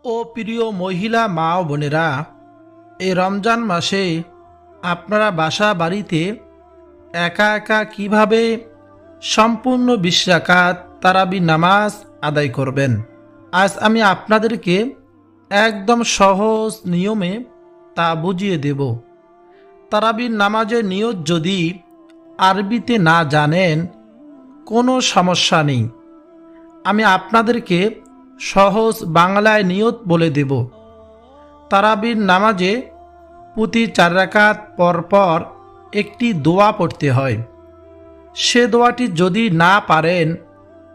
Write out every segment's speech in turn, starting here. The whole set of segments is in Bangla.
ও প্রিয় মহিলা মা ও বোনেরা, এই রমজান মাসে আপনারা বাসা বাড়িতে একা একা কিভাবে সম্পূর্ণ ২০ রাকাত তারাবি নামাজ আদায় করবেন, আজ আমি আপনাদেরকে একদম সহজ নিয়মে তা বুঝিয়ে দেব। তারাবির নামাজের নিয়ত যদি আরবিতে না জানেন কোনো সমস্যা নেই, আমি আপনাদেরকে সহজ বাংলায় নিয়ত বলে দেব। তারাবির নামাজে প্রতি ৪ রাকাত পর পর একটি দোয়া পড়তে হয়। সে দোয়াটি যদি না পারেন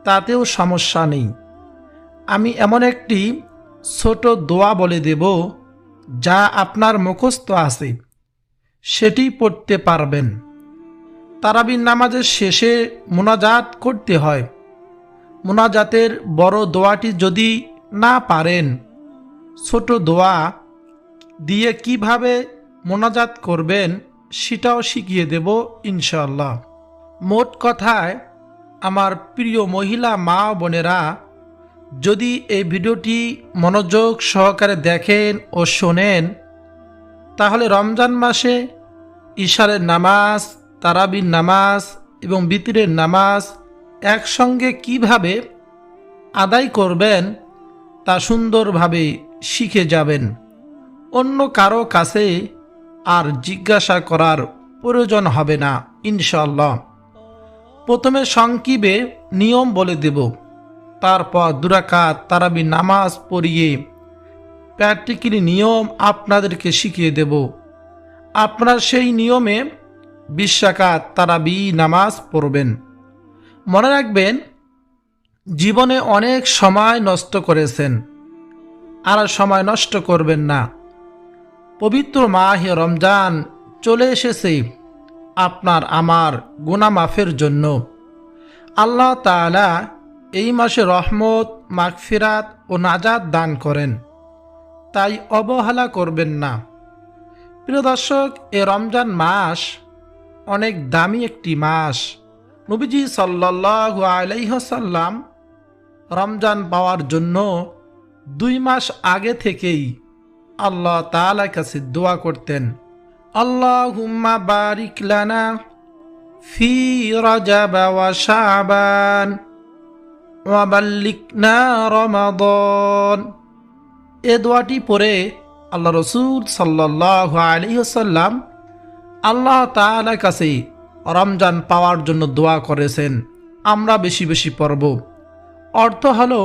তাতেও সমস্যা নেই, আমি এমন একটি ছোট দোয়া বলে দেব যা আপনার মুখস্থ আছে, সেটি পড়তে পারবেন। তারাবির নামাজের শেষে মোনাজাত করতে হয়। মোনাজাতের বড় দোয়াটি যদি না পারেন, ছোট দোয়া দিয়ে কিভাবে মোনাজাত করবেন সেটাও শিখিয়ে দেব ইনশাআল্লাহ। মোট কথায় আমার প্রিয় মহিলা মা ও বোনেরা, যদি এই ভিডিওটি মনোযোগ সহকারে দেখেন ও শোনেন, তাহলে রমজান মাসে ইশারের নামাজ, তারাবির নামাজ এবং বিতরের নামাজ একসঙ্গে কিভাবে আদায় করবেন তা সুন্দরভাবে শিখে যাবেন। অন্য কারো কাছে আর জিজ্ঞাসা করার প্রয়োজন হবে না ইনশাআল্লাহ। প্রথমে সংক্ষেপে নিয়ম বলে দেব, তারপর ২ রাকাত তারাবি নামাজ পড়িয়ে প্র্যাকটিক্যালি নিয়ম আপনাদেরকে শিখিয়ে দেব। আপনারা সেই নিয়মে ২০ রাকাত তারাবি নামাজ পড়বেন। মনে রাখবেন, জীবনে অনেক সময় নষ্ট করেছেন, আর সময় নষ্ট করবেন না। পবিত্র মাহে রমজান চলে এসেছে আপনার আমার গুনাহ মাফের জন্য। আল্লাহ তাআলা এই মাসে রহমত, মাগফিরাত ও নাজাত দান করেন, তাই অবহেলা করবেন না। প্রিয় দর্শক, এ রমজান মাস অনেক দামি একটি মাস। নবীজি সাল্লাল্লাহু আলাইহি ওয়াসাল্লাম রমজান পাওয়ার জন্য ২ মাস আগে থেকেই আল্লাহ তাআলার কাছে দোয়া করতেন, আল্লাহুম্মা বারিক লানা ফি রজব ওয়া শাবান ওয়া বাল্লিগনা রমাদান। এ দোয়াটি পড়ে আল্লাহ রাসূল সাল্লাল্লাহু আলাইহি ওয়াসাল্লাম আল্লাহ তাআলার কাছে রমজান পাওয়ার জন্য দোয়া করেছেন। আমরা বেশি বেশি পড়ব। অর্থ হলো,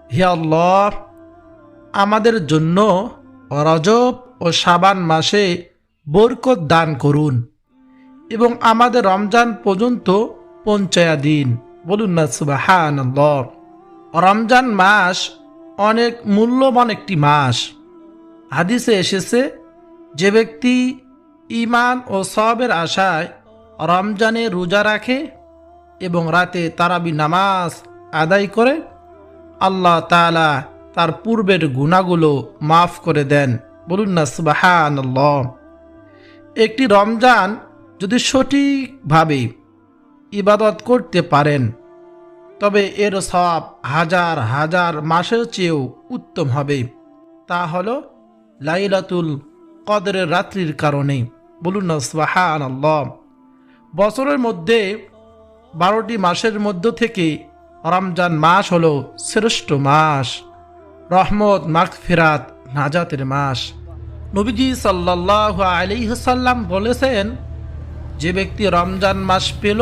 হে আল্লাহ, আমাদের জন্য রজব ও শাবান মাসে বরকত দান করুন এবং আমাদের রমজান পর্যন্ত পৌঁছায়া দিন। বলুন না সুবহানাল্লাহ। রমজান মাস অনেক মূল্যবান একটি মাস। হাদিসে এসেছে, যে ব্যক্তি ঈমান ও সওয়াবের আশায় রমজানে রোজা রাখে এবং রাতে তারাবি নামাজ আদায় করে, আল্লাহ তাআলা তার পূর্বের গুনাহগুলো মাফ করে দেন। বলুন না সুবহানাল্লাহ। একটি রমজান যদি সঠিকভাবে ইবাদত করতে পারেন, তবে এর সওয়াব হাজার হাজার মাসের চেয়েও উত্তম হবে। তা হলো লাইলাতুল কদরের রাত্রির কারণে। বলুন না সুবহানাল্লাহ। বছরের মধ্যে 12টি মাসের মধ্য থেকে রমজান মাস হলো শ্রেষ্ঠ মাস, রহমত, মাগফিরাত, নাজাতের মাস। নবীজি সাল্লাল্লাহু আলাইহি ওয়াসাল্লাম বলেছেন, যে ব্যক্তি রমজান মাস পেল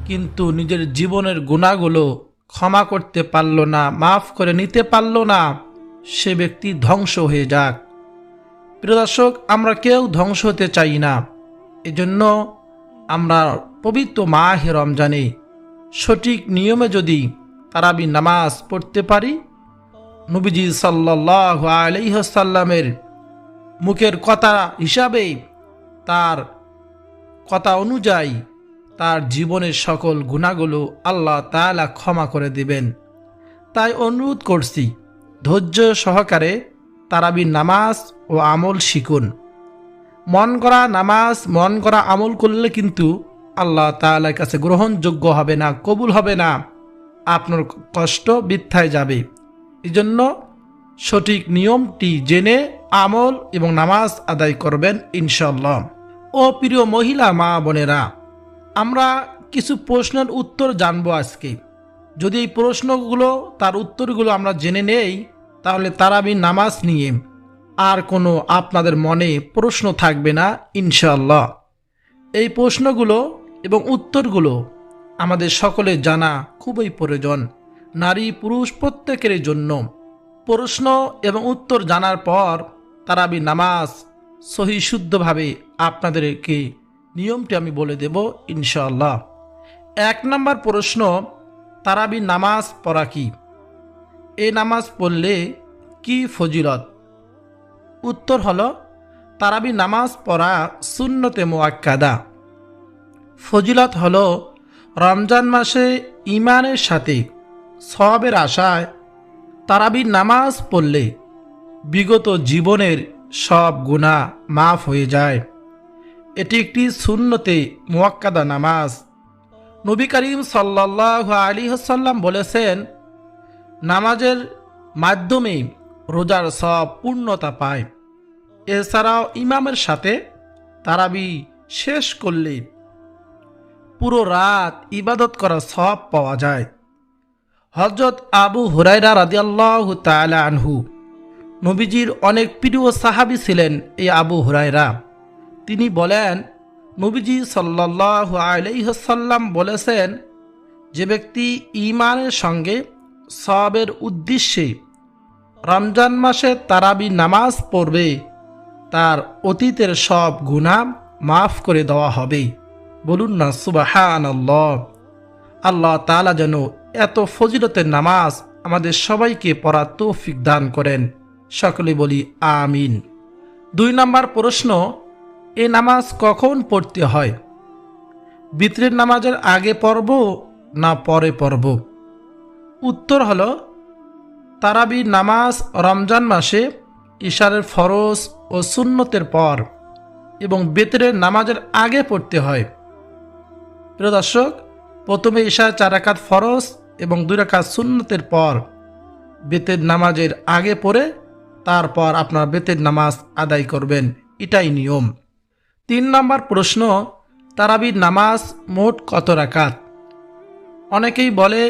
কিন্তু নিজের জীবনের গুনাহগুলো ক্ষমা করতে পারল না, মাফ করে নিতে পারল না, সে ব্যক্তি ধ্বংস হয়ে যাক। প্রিয় দর্শক, আমরা কেউ ধ্বংস হতে চাই না। এজন্য আমরা পবিত্র মাহে রমজানে সঠিক নিয়মে যদি তারাবি নামাজ পড়তে পারি, নবীজি সাল্লাল্লাহু আলাইহি ওয়াসাল্লামের মুখের কথা হিসাবে, তার কথা অনুযায়ী তার জীবনের সকল গুনাহগুলো আল্লাহ তাআলা ক্ষমা করে দিবেন। তাই অনুরোধ করছি, ধৈর্য সহকারে তারাবি নামাজ ও আমল শিখুন। মন করা নামাজ, মন করা আমল করলে কিন্তু আল্লাহ তাআলার কাছে গ্রহণযোগ্য হবে না, কবুল হবে না, আপনার কষ্ট বৃথায় যাবে। এই জন্য সঠিক নিয়মটি জেনে আমল এবং নামাজ আদায় করবেন ইনশাআল্লাহ। ও প্রিয় মহিলা মা বোনেরা, আমরা কিছু প্রশ্নের উত্তর জানবো আজকে। যদি এই প্রশ্নগুলো তার উত্তরগুলো আমরা জেনে নেই, তাহলে তারাবির নামাজ নিয়ে আর কোনো আপনাদের মনে প্রশ্ন থাকবে না ইনশাআল্লাহ। এই প্রশ্নগুলো এবং উত্তরগুলো আমাদের সকলের জানা খুবই প্রয়োজন, নারী পুরুষ প্রত্যেকের জন্য। প্রশ্ন এবং উত্তর জানার পর তারাবির নামাজ সহি শুদ্ধভাবে আপনাদেরকে নিয়মটি আমি বলে দেব ইনশাআল্লাহ। 1 নম্বর প্রশ্ন, তারাবির নামাজ পড়া কি? এই নামাজ পড়লে কি ফজিলত? উত্তর হলো, তারাবির নামাজ পড়া সুন্নতে মুআক্কাদা। ফজিলত হলো, রমজান মাসে ঈমানের সাথে সওয়াবের আশায় তারাবির নামাজ পড়লে বিগত জীবনের সব গুনাহ মাফ হয়ে যায়। এটি একটি সুন্নতে মুআক্কাদা নামাজ। নবী করিম সাল্লাল্লাহু আলাইহি ওয়াসাল্লাম বলেছেন, নামাজের মাধ্যমে রোজার সব পূর্ণতা পায়। এছাড়াও ইমামের সাথে তারাবি শেষ করলে পুরো রাত ইবাদত করার সওয়াব পাওয়া যায়। হযরত আবু হুরায়রা রাদিয়াল্লাহু তাআলা আনহু, নবীজির অনেক প্রিয় সাহাবী ছিলেন এই আবু হুরায়রা। তিনি বলেন, নবীজি সাল্লাল্লাহু আলাইহি ওয়াসাল্লাম বলেছেন, যে ব্যক্তি ঈমানের সঙ্গে সওয়াবের উদ্দেশ্যে রমজান মাসে তারাবি নামাজ পড়বে, তার অতীতের সব গুনাহ মাফ করে দেওয়া হবে। বলুন না সুবহানাল্লাহ। আল্লাহ তাআলা যেন এত ফজিলতের নামাজ আমাদের সবাইকে পড়ার তৌফিক দান করেন। সকলে বলি আমিন। 2 নম্বর প্রশ্ন, এই নামাজ কখন পড়তে হয়? বিতরের নামাজের আগে পড়ব না পরে পড়ব? উত্তর হলো, তারাবির নামাজ রমজান মাসে ইশারের ফরজ ও সুন্নতের পর এবং বিতরের নামাজের আগে পড়তে হয়। প্রিয় দর্শক, প্রথমে ইশার 4 রাকাত ফরজ এবং 2 রাকাত সুন্নতের পর বেতের নামাজের আগে পড়ে তারপর আপনার বেতের নামাজ আদায় করবেন, এটাই নিয়ম। 3 নম্বর প্রশ্ন, তারাবির নামাজ মোট কত রাকাত? অনেকেই বলে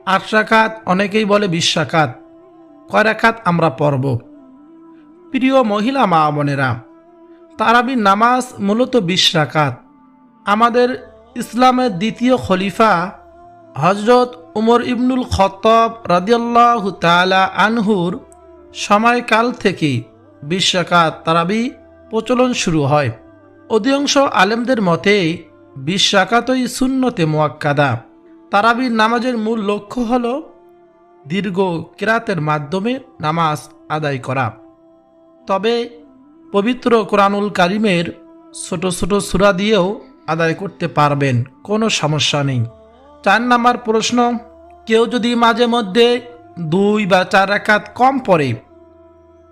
8 রাকাত, অনেকেই বলে 20 রাকাত। কয় রাকাত আমরা পড়ব? প্রিয় মহিলা মা বোনেরা, তারাবির নামাজ মূলত 20 রাকাত। আমাদের ইসলামের দ্বিতীয় খলিফা হযরত উমর ইবনুল খাত্তাব রাদিয়াল্লাহু তাআলা আনহুর সময়কাল থেকে 20 রাকাত তারাবি প্রচলন শুরু হয়। অধিকাংশ আলেমদের মতে 20 রাকাতই সুন্নতে মুআক্কাদা। তারাবির নামাজের মূল লক্ষ্য হল দীর্ঘ কিরাতের মাধ্যমে নামাজ আদায় করা। তবে পবিত্র কোরআনুল কারিমের ছোট ছোট সূরা দিয়েও আদায় করতে পারবেন, কোনো সমস্যা নেই। 4 নম্বর প্রশ্ন, কেউ যদি মাঝে মধ্যে 2 বা 4 রাকাত কম পড়ে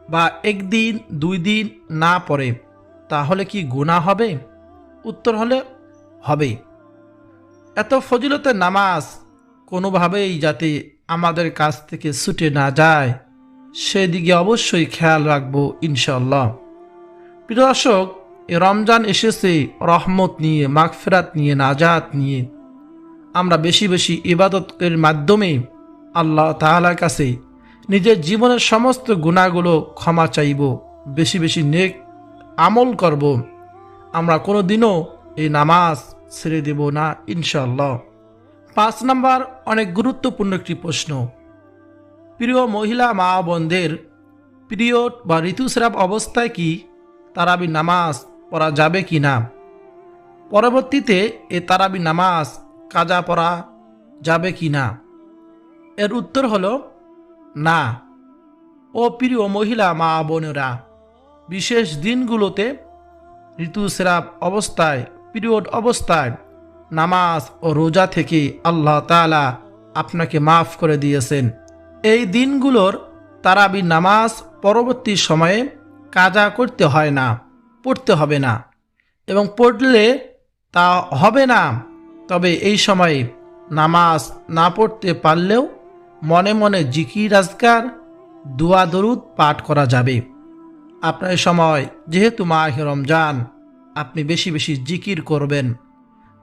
বা 1 দিন 2 দিন না পড়ে, তাহলে কি গুনাহ হবে? উত্তর হলে হবে। এত ফজিলতের নামাজ কোনোভাবেই যাতে আমাদের কাছ থেকে ছুটে না যায়, সেদিকে অবশ্যই খেয়াল রাখবো ইনশাআল্লাহ। প্রিয় দর্শক, রমজান এসেছে রহমত নিয়ে, মাগফিরাত নিয়ে, নাজাত নিয়ে। আমরা বেশি বেশি ইবাদতের মাধ্যমে আল্লাহ তাআলার কাছে নিজের জীবনের সমস্ত গুনাহগুলো ক্ষমা চাইব, বেশি বেশি নেক আমল করব। আমরা কোনো দিনও এই নামাজ ছেড়ে দেব না ইনশাআল্লাহ। 5 নম্বর, অনেক গুরুত্বপূর্ণ একটি প্রশ্ন। প্রিয় মহিলা মা বোনদের, পিরিয়ড বা ঋতুস্রাব অবস্থায় কি তারাবি নামাজ পড়া যাবে কি না? পরবর্তীতে এ তারাবি নামাজ কাজা পড়া যাবে কি না? এর উত্তর হলো না। ও প্রিয় মহিলা মা বোনেরা, বিশেষ দিনগুলোতে ঋতুস্রাব অবস্থায়, পিরিয়ড অবস্থায় নামাজ ও রোজা থেকে আল্লাহ তাআলা আপনাকে মাফ করে দিয়েছেন। এই দিনগুলোর তারাবি নামাজ পরবর্তী সময়ে কাজা করতে হয় না, পড়তে হবে না, এবং পড়লে তা হবে না। তবে এই সময়ে নামাজ না পড়তে পারলেও মনে মনে জিকির আজকার দোয়া দরুদ পাঠ করা যাবে। আপনার এই সময় যেহেতু মাহে রমজান, আপনি বেশি বেশি জিকির করবেন,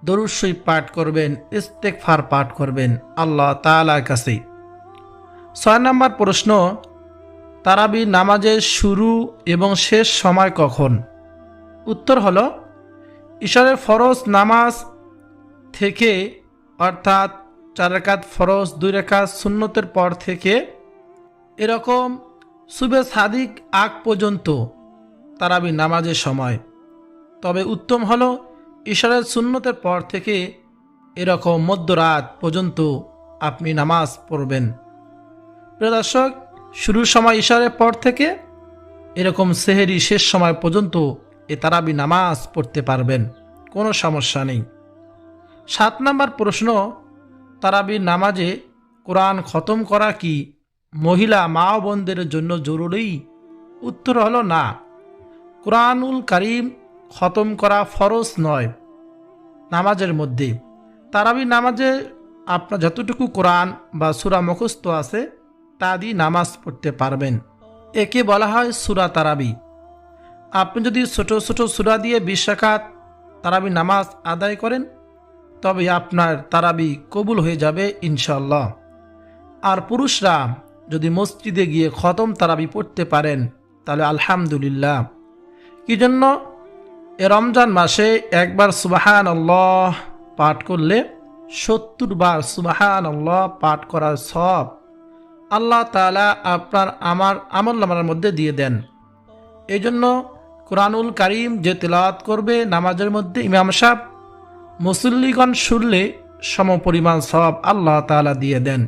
দরুদ শরীফ পাঠ করবেন, ইস্তেগফার পাঠ করবেন আল্লাহ তাআলার কাছে। 6 নম্বর প্রশ্ন, তারাবি নামাজের শুরু এবং শেষ সময় কখন? উত্তর হলো ইশারের ফরজ নামাজ থেকে, অর্থাৎ 4 রাকাত ফরজ 2 রাকাত সুন্নতের পর থেকে এরকম সুবে সাদিক আগ পর্যন্ত তারাবি নামাজের সময়। তবে উত্তম হলো ইশারের সুন্নতের পর থেকে এরকম মধ্যরাত পর্যন্ত আপনি নামাজ পড়বেন। প্রিয় দর্শক, শুরুর সময় ইশারের পর থেকে এরকম সেহেরি শেষ সময় পর্যন্ত এ তারাবি নামাজ পড়তে পারবেন, কোনো সমস্যা নেই। 7 নম্বর প্রশ্ন, তারাবি নামাজে কোরআন খতম করা কি মহিলা মা ও বোনদের জন্য জরুরি? উত্তর হলো না। কোরআনুল কারীম খতম করা ফরজ নয় নামাজের মধ্যে। তারাবি নামাজে আপনার যতটুকু কোরআন বা সূরা মুখস্থ আছে তা দিয়ে নামাজ পড়তে পারবেন, একে বলা হয় সূরা তারাবি। আপনি যদি ছোট ছোট সূরা দিয়ে 20 রাকাত তারাবি নামাজ আদায় করেন তবে আপনার তারাবি কবুল হয়ে যাবে ইনশাআল্লাহ। আর পুরুষরা যদি মসজিদে গিয়ে খতম তারাবি পড়তে পারেন তাহলে আলহামদুলিল্লাহ। কি জন্য? এ রমজান মাসে একবার সুবহানাল্লাহ পাঠ করলে 70 বার সুবহানাল্লাহ পাঠ করার সওয়াব আল্লাহ তাআলা আপনার আমার আমলনামার মধ্যে দিয়ে দেন। এই জন্য কোরআনুল কারীম যে তেলাওয়াত করবে নামাজের মধ্যে, ইমাম সাহেব মুসল্লিগণ শুনলে সমপরিমাণ সওয়াব আল্লাহ তাআলা দিয়ে দেন,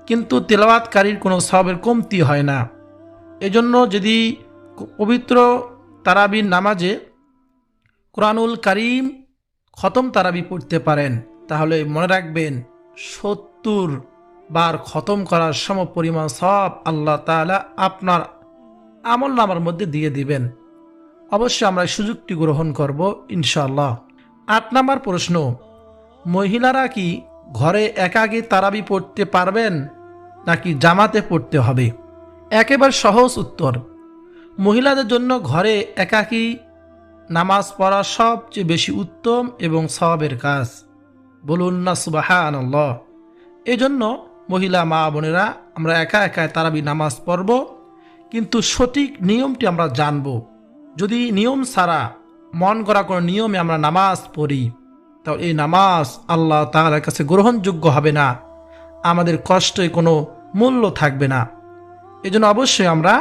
কিন্তু তেলাওয়াতকারীর কোনো সওয়াবের কমতি হয় না। এজন্য যদি পবিত্র তারাবির নামাজে কোরআনুল কারীম খতম তারাবি পড়তে পারেন তাহলে মনে রাখবেন 70 বার খতম করার সমপরিমাণ সওয়াব আল্লাহ তাআলা আপনার আমলনামার মধ্যে দিয়ে দিবেন। অবশ্যই আমরা সুযোগটি গ্রহণ করব ইনশাআল্লাহ। 8 নম্বর প্রশ্ন, মহিলারা কি ঘরে একাকী তারাবি পড়তে পারবেন নাকি জামাতে পড়তে হবে? একেবারে সহজ উত্তর, মহিলাদের জন্য ঘরে একাকী নামাজ পড়া সবচেয়ে বেশি উত্তম এবং সওয়াবের কাজ। বলুন না সুবহানাল্লাহ। এজন্য মহিলা মা বোনেরা আমরা একা একা তারাবি নামাজ পড়ব, কিন্তু সঠিক নিয়মটি আমরা জানব। যদি নিয়ম ছাড়া মন করা কোনো নিয়মে আমরা নামাজ পড়ি তাহলে এই নামাজ আল্লাহ তাআলার কাছে গ্রহণযোগ্য হবে না, আমাদের কষ্টে কোনো মূল্য থাকবে না। এজন্য অবশ্যই আমরা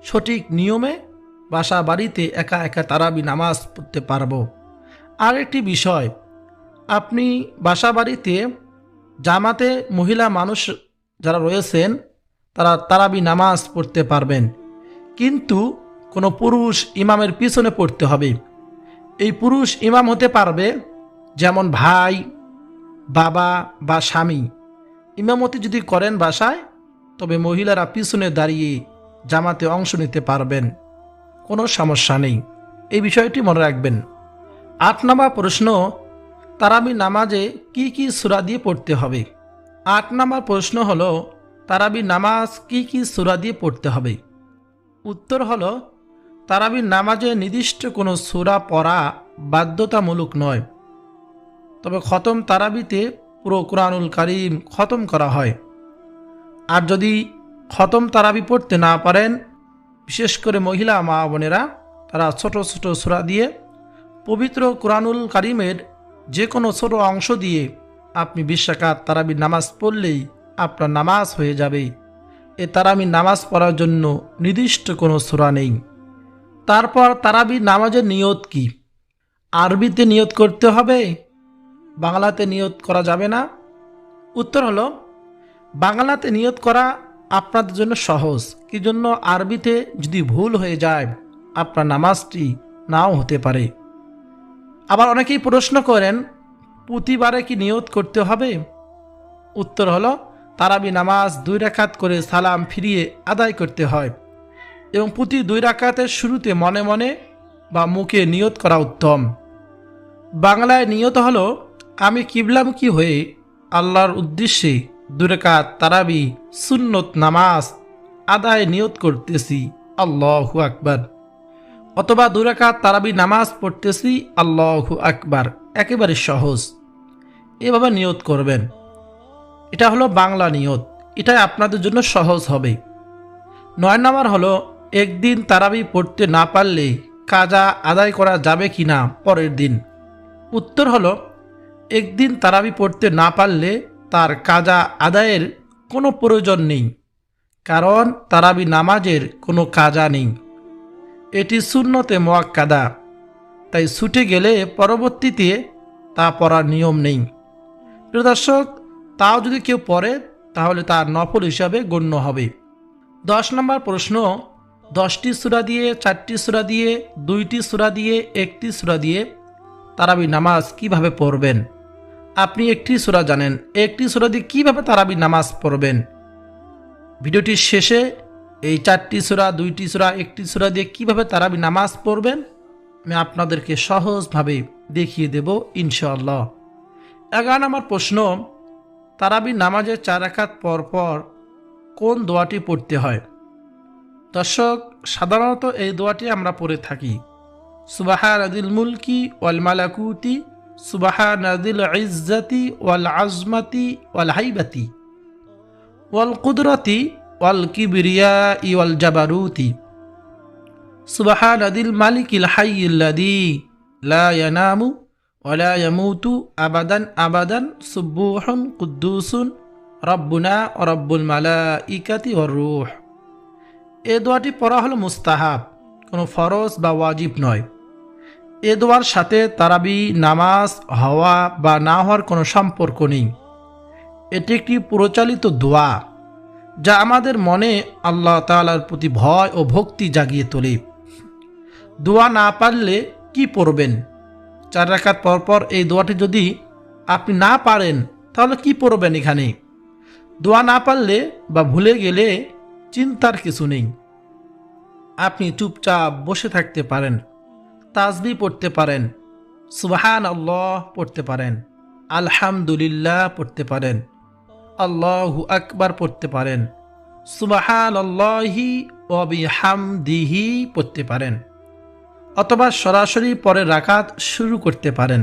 সঠিক নিয়মে বাসা বাড়িতে একা একা তারাবি নামাজ পড়তে পারবো। আর একটি বিষয়, আপনি বাসা বাড়িতে জামাতে মহিলা মানুষ যারা রয়েছেন তারা তারাবি নামাজ পড়তে পারবেন, কিন্তু কোনো পুরুষ ইমামের পিছনে পড়তে হবে। এই পুরুষ ইমাম হতে পারবে যেমন ভাই, বাবা বা স্বামী। ইমামতি যদি করেন বাসায় তবে মহিলারা পিছনে দাঁড়িয়ে জামাতে অংশ নিতে পারবেন, কোনো সমস্যা নেই। এই বিষয়টি মনে রাখবেন। 8 নম্বর প্রশ্ন, তারাবি নামাজে কি কি সূরা দিয়ে পড়তে হবে? 8 নম্বর প্রশ্ন হলো তারাবি নামাজ কি কি সূরা দিয়ে পড়তে হবে? উত্তর হলো তারাবি নামাজে নির্দিষ্ট কোনো সূরা পড়া বাধ্যতামূলক নয়, তবে খতম তারাবিতে পুরো কোরআনুল কারীম খতম করা হয়। আর যদি খতম তারাবি পড়তে না পারেন, বিশেষ করে মহিলা মা বোনেরা তারা ছোট ছোট সূরা দিয়ে পবিত্র কোরআনুল কারীমের যে কোনো ছোট অংশ দিয়ে আপনি 20 রাকাত তারাবি নামাজ পড়লেই আপনার নামাজ হয়ে যাবে। এ তারাবি নামাজ পড়ার জন্য নির্দিষ্ট কোনো সূরা নেই। তারপর তারাবি নামাজের নিয়ত কি? আরবিতে নিয়ত করতে হবে, বাংলাতে নিয়ত করা যাবে না? উত্তর হলো বাংলাতে নিয়ত করা আপনাদের জন্য সহজ। কি জন্য? আরবিতে যদি ভুল হয়ে যায় আপনার নামাজটি নাও হতে পারে। আবার অনেকেই প্রশ্ন করেন প্রতিবারে কি নিয়ত করতে হবে? উত্তর হলো তারাবি নামাজ 2 রাকাত করে সালাম ফিরিয়ে আদায় করতে হয় এবং প্রতি 2 রাকাতের শুরুতে মনে মনে বা মুখে নিয়ত করা উত্তম। বাংলায় নিয়ত হলো আমি কিবলামুখী হয়ে আল্লাহর উদ্দেশ্যে 2 রাকাত তারাবি সুন্নত নামাজ আদায় নিয়ত করতেছি আল্লাহু আকবার, অথবা 2 রাকাত তারাবি নামাজ পড়তেছি আল্লাহু আকবার। একেবারে সহজ, এভাবে নিয়ত করবেন। এটা হলো বাংলা নিয়ত, এটাই আপনাদের জন্য সহজ হবে। 9 নম্বর হলো, একদিন তারাবি পড়তে না পারলে কাজা আদায় করা যাবে কি না পরের দিন। উত্তর হলো, একদিন তারাবি পড়তে না পারলে তার কাজা আদায়ের কোনো প্রয়োজন নেই, কারণ তারাবি নামাজের কোনো কাজা নেই, এটি সুন্নতে মুআক্কাদা, তাই ছুটে গেলে পরবর্তীতে তা পড়ার নিয়ম নেই। প্রিয় দর্শক, তাও যদি কেউ পড়ে তাহলে তার নফল হিসাবে গণ্য হবে। 10 নম্বর প্রশ্ন, 10টি সূরা দিয়ে, 4টি সূরা দিয়ে, 2টি সূরা দিয়ে, 1টি সূরা দিয়ে তারাবি নামাজ কিভাবে পড়বেন? আপনি একটি সূরা জানেন, একটি সূরা দিয়ে কিভাবে তারাবি নামাজ পড়বেন? ভিডিওটির শেষে এই 4টি সূরা, 2টি সূরা, 1টি সূরা দিয়ে কিভাবে তারাবি নামাজ পড়বেন আমি আপনাদেরকে সহজভাবে দেখিয়ে দেব ইনশাআল্লাহ। 11 নম্বর প্রশ্ন, তারাবি নামাজের 4 রাকাত পর পর কোন দোয়াটি পড়তে হয়? দর্শক, সাধারণত এই দোয়াটি আমরা পড়ে থাকি, সুবহানাদিল মুলকি ওয়াল মালাকুতি, সুবহানাদিল ইজ্জাতি ওয়াল আজমাতি ওয়াল হাইবাতি ওয়াল কুদরতি ওয়াল কিবরিয়াই ওয়াল জাবারুতি, সুবহানাদিল মালিকিল হাইয়িল্লাযী লা ইয়ানামু ওয়া লা ইয়ামুতু আবাদান আবাদান, সুবহুন কুদ্দুসুন রব্বুনা ওয়া রব্বুল মালাইকাতি ওয়ার রূহ। এ দোয়াটি পড়া হলো মুস্তাহাব, কোনো ফরজ বা ওয়াজিব নয়। এ দোয়ার সাথে তারাবি নামাজ হওয়া বা না হওয়ার কোনো সম্পর্ক নেই। এটি একটি প্রচলিত দোয়া যা আমাদের মনে আল্লাহ তাআলার প্রতি ভয় ও ভক্তি জাগিয়ে তোলে। দোয়া না পারলে কি পড়বেন? 4 রাকাত পর পর এই দোয়াটি যদি আপনি না পারেন তাহলে কি পড়বেন? এখানে দোয়া না পারলে বা ভুলে গেলে চিন্তার কিছু নেই, আপনি চুপচাপ বসে থাকতে পারেন, তাসবিহ পড়তে পারেন, সুবহানাল্লাহ পড়তে পারেন, আলহামদুলিল্লাহ পড়তে পারেন, আল্লাহু আকবার পড়তে পারেন, সুবহানাল্লাহি ওয়া বিহামদিহি পড়তে পারেন, অথবা সরাসরি পরের রাকাত শুরু করতে পারেন।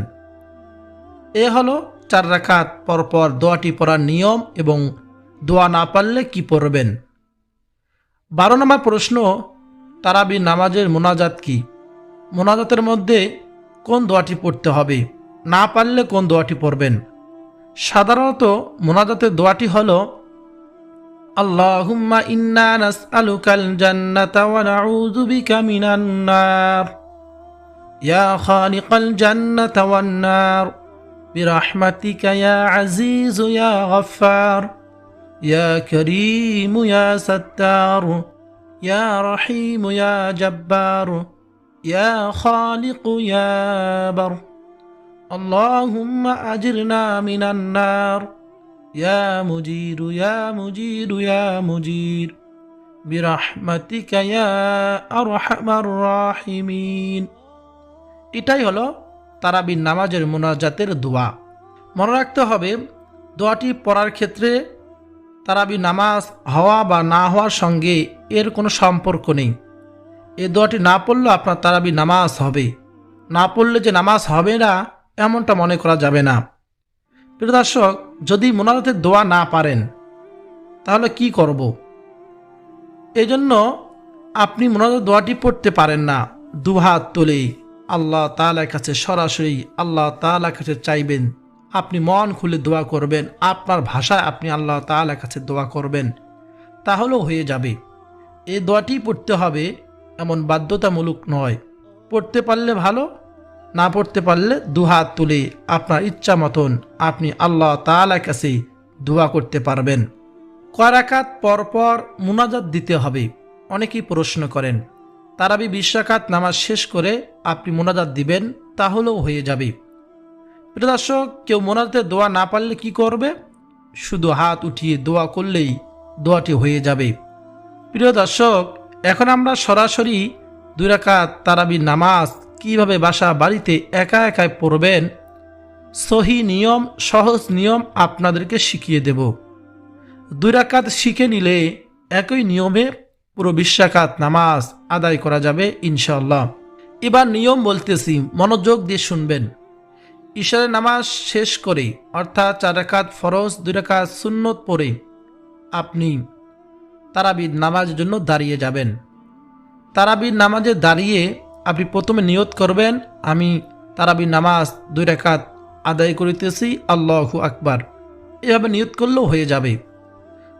এ হলো 4 রাকাত পরপর দোয়াটি পড়ার নিয়ম এবং দোয়া না পারলে কি পড়বেন। 12 নম্বর প্রশ্ন, তারাবি নামাজের মোনাজাত কি? মোনাজাতের মধ্যে কোন দোয়াটি পড়তে হবে? না পারলে কোন দোয়াটি পড়বেন? সাধারণত মোনাজাতের দোয়াটি হলো, আল্লাহুম্মা ইন্না নাসআলুকাল জান্নাতা ওয়া নাউযু বিকা মিনান নার, ইয়া খালিকাল জান্নাতা ওয়ান নার, বিরহমাতিকা ইয়া আজিজু ইয়া গফফার, ইয়া কারীমু ইয়া সাত্তার, ইয়া রহিমু ইয়া জব্বার, ইয়া খালিকু ইয়া বার, আল্লাহুম্মা আজিরনা মিনান নার, ইয়া মুজিরু ইয়া মুজিরু ইয়া মুজির, বিরহমাতিকা ইয়া আরহামার রাহিমিন। এটাই হলো তারাবি নামাজের মোনাজাতের দোয়া। মনে রাখতে হবে, দোয়াটি পড়ার ক্ষেত্রে তারাবি নামাজ হওয়া বা না হওয়ার সঙ্গে এর কোনো সম্পর্ক নেই। এই দোয়াটি না পড়লে আপনার তারাবি নামাজ হবে, না পড়লে যে নামাজ হবে না এমনটা মনে করা যাবে না। প্রিয় দর্শক, যদি মোনাজাতের দোয়া না পারেন তাহলে কি করব? এই জন্য আপনি মোনাজাত দোয়াটি পড়তে পারেন না, দুহাত তুলে আল্লাহ তাআলার কাছে সরাসরি আল্লাহ তাআলার কাছে চাইবেন, আপনি মন খুলে দোয়া করবেন, আপনার ভাষায় আপনি আল্লাহ তাআলার কাছে দোয়া করবেন, তাহলেও হয়ে যাবে। এই দোয়াটি পড়তে হবে এমন বাধ্যতামূলক নয়, পড়তে পারলে ভালো, না পড়তে পারলে দুহাত তুলে আপনার ইচ্ছা মতন আপনি আল্লাহ তাআলার কাছে দোয়া করতে পারবেন। কয় রাকাত পর পর মুনাজাত দিতে হবে? অনেকেই প্রশ্ন করেন। তারাবি 20 রাকাত নামাজ শেষ করে আপনি মুনাজাত দিবেন, তাহলেও হয়ে যাবে। প্রিয় দর্শক, কেউ মুনাজাতের দোয়া না পারলে কি করবে? শুধু হাত উঠিয়ে দোয়া করলেই দোয়াটি হয়ে যাবে। প্রিয় দর্শক, এখন আমরা সরাসরি 2 রাকাত তারাবি নামাজ কিভাবে বাসা বাড়িতে একা একাই পড়বেন সহি নিয়ম, সহজ নিয়ম আপনাদেরকে শিখিয়ে দেব। 2 রাকাত শিখে নিলে একই নিয়মে পুরো 20 রাকাত নামাজ আদায় করা যাবে ইনশাআল্লাহ। এবার নিয়ম বলতেছি, মনোযোগ দিয়ে শুনবেন। ইশারের নামাজ শেষ করে অর্থাৎ 4 রাকাত ফরজ 2 রাকাত সুন্নত পড়ে আপনি তারাবির নামাজের জন্য দাঁড়িয়ে যাবেন। তারাবির নামাজে দাঁড়িয়ে আপনি প্রথমে নিয়ত করবেন, আমি তারাবির নামাজ 2 রাকাত আদায় করিতেছি, আল্লাহু আকবার। এভাবে নিয়ত করলেও হয়ে যাবে।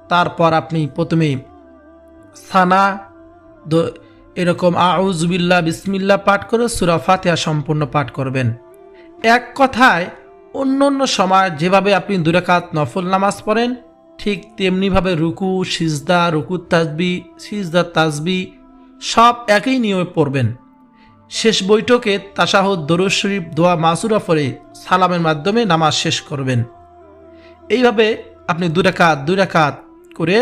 তারপর আপনি প্রথমে সানা এরকম আউযুবিল্লাহ বিসমিল্লাহ পাঠ করে সূরা ফাতিহা সম্পূর্ণ পাঠ করবেন। এক কথায় অন্য অন্য সময় যেভাবে আপনি 2 রাকাত নফল নামাজ পড়েন ঠিক তেমনিভাবে রুকু সিজদা, রুকুর তাসবিহ, সিজদার তাসবিহ সব একই নিয়মে পড়বেন। শেষ বৈঠকে তাশাহুদ, দরুদ শরীফ, দোয়া মাসুরা পড়ে সালামের মাধ্যমে নামাজ শেষ করবেন। এইভাবে আপনি 2 রাকাত করে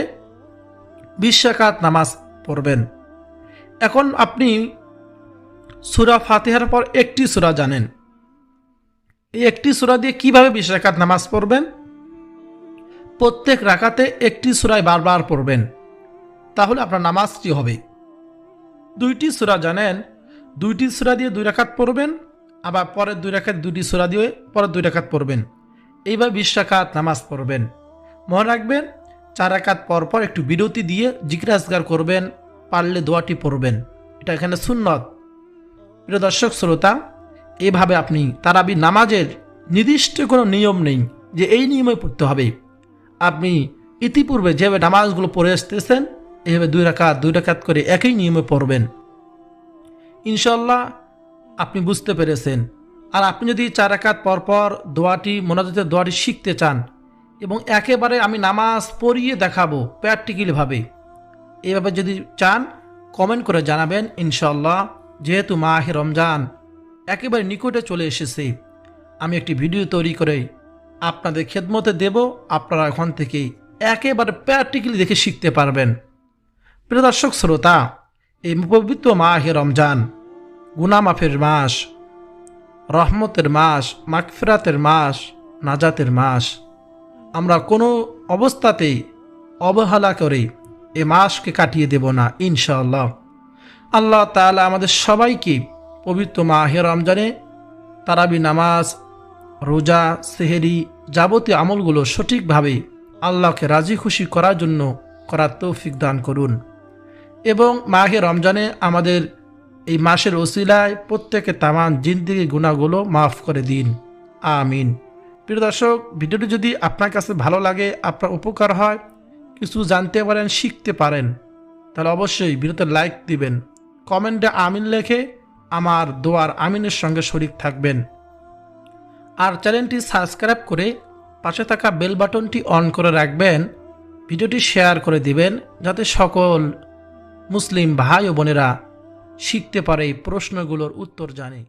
20 রাকাত নামাজ পড়বেন। এখন আপনি সূরা ফাতিহার পর একটি সূরা জানেন, এই একটি সূরা দিয়ে কিভাবে 20 রাকাত নামাজ পড়বেন? প্রত্যেক রাকাতে একটি সূরায় বারবার পড়বেন, তাহলে আপনার নামাজটি হবে। 2টি সূরা জানেন, 2টি সূরা দিয়ে 2 রাকাত পড়বেন, আবার পরের 2 রাকাত 2টি সূরা দিয়ে পরের 2 রাকাত পড়বেন। এইভাবে 20 রাকাত নামাজ পড়বেন। মনে রাখবেন 4 রাকাত পর পর একটু বিরতি দিয়ে জিকির আজকার করবেন, পারলে দোয়াটি পড়বেন, এটা এখানে সুন্নত। প্রিয় দর্শক শ্রোতা, এভাবে আপনি তারাবি নামাজের নির্দিষ্ট কোনো নিয়ম নেই যে এই নিয়মে পড়তে হবে। আপনি ইতিপূর্বে যেভাবে নামাজগুলো পড়ে আসতেছেন এভাবে 2 রাকাত করে একই নিয়মে পড়বেন। ইনশাল্লাহ আপনি বুঝতে পেরেছেন। আর আপনি যদি 4 রাকাত পর পর দোয়াটি মোনাজাতের দোয়াটি শিখতে চান এবং একেবারে আমি নামাজ পড়িয়ে দেখাবো প্র্যাকটিক্যালিভাবে, এইভাবে যদি চান কমেন্ট করে জানাবেন ইনশাল্লাহ। যেহেতু মাহে রমজান একেবারে নিকটে চলে এসেছে, আমি একটি ভিডিও তৈরি করে আপনাদের খেদমতে দেব, আপনারা এখন থেকে একেবারে প্র্যাকটিক্যালি দেখে শিখতে পারবেন। প্রিয় দর্শক শ্রোতা, এই পবিত্র মাহে রমজান গুনাহ মাফের মাস, রহমতের মাস, মাগফিরাতের মাস, নাজাতের মাস। আমরা কোনো অবস্থাতেই অবহেলা করে এ মাসকে কাটিয়ে দেব না ইনশাআল্লাহ। আল্লাহ তাআলা আমাদের সবাইকে পবিত্র মাহে রমজানে তারাবি নামাজ, রোজা, সেহেরি যাবতীয় আমলগুলো সঠিকভাবে আল্লাহকে রাজি খুশি করার জন্য করার তৌফিক দান করুন এবং মাহে রমজানে আমাদের এই মাসের ওসিলায় প্রত্যেকে তামাম জিন্দেগি গুনাহগুলো মাফ করে দিন, আমিন। প্রিয় দর্শক, ভিডিওটি যদি আপনার কাছে ভালো লাগে, আপনার উপকার হয়, কিছু জানতে পারেন, শিখতে পারেন, তাহলে অবশ্যই ভিডিওতে লাইক দিবেন, কমেন্টে আমিন লেখে আমার দোয়ার আমিনের সঙ্গে শরীক থাকবেন। আর চ্যানেলটি সাবস্ক্রাইব করে পাশে থাকা বেল বাটনটি অন করে রাখবেন। ভিডিওটি শেয়ার করে দিবেন যাতে সকল মুসলিম ভাই ও বোনেরা শিখতে পারে, এই প্রশ্নগুলোর উত্তর জানে।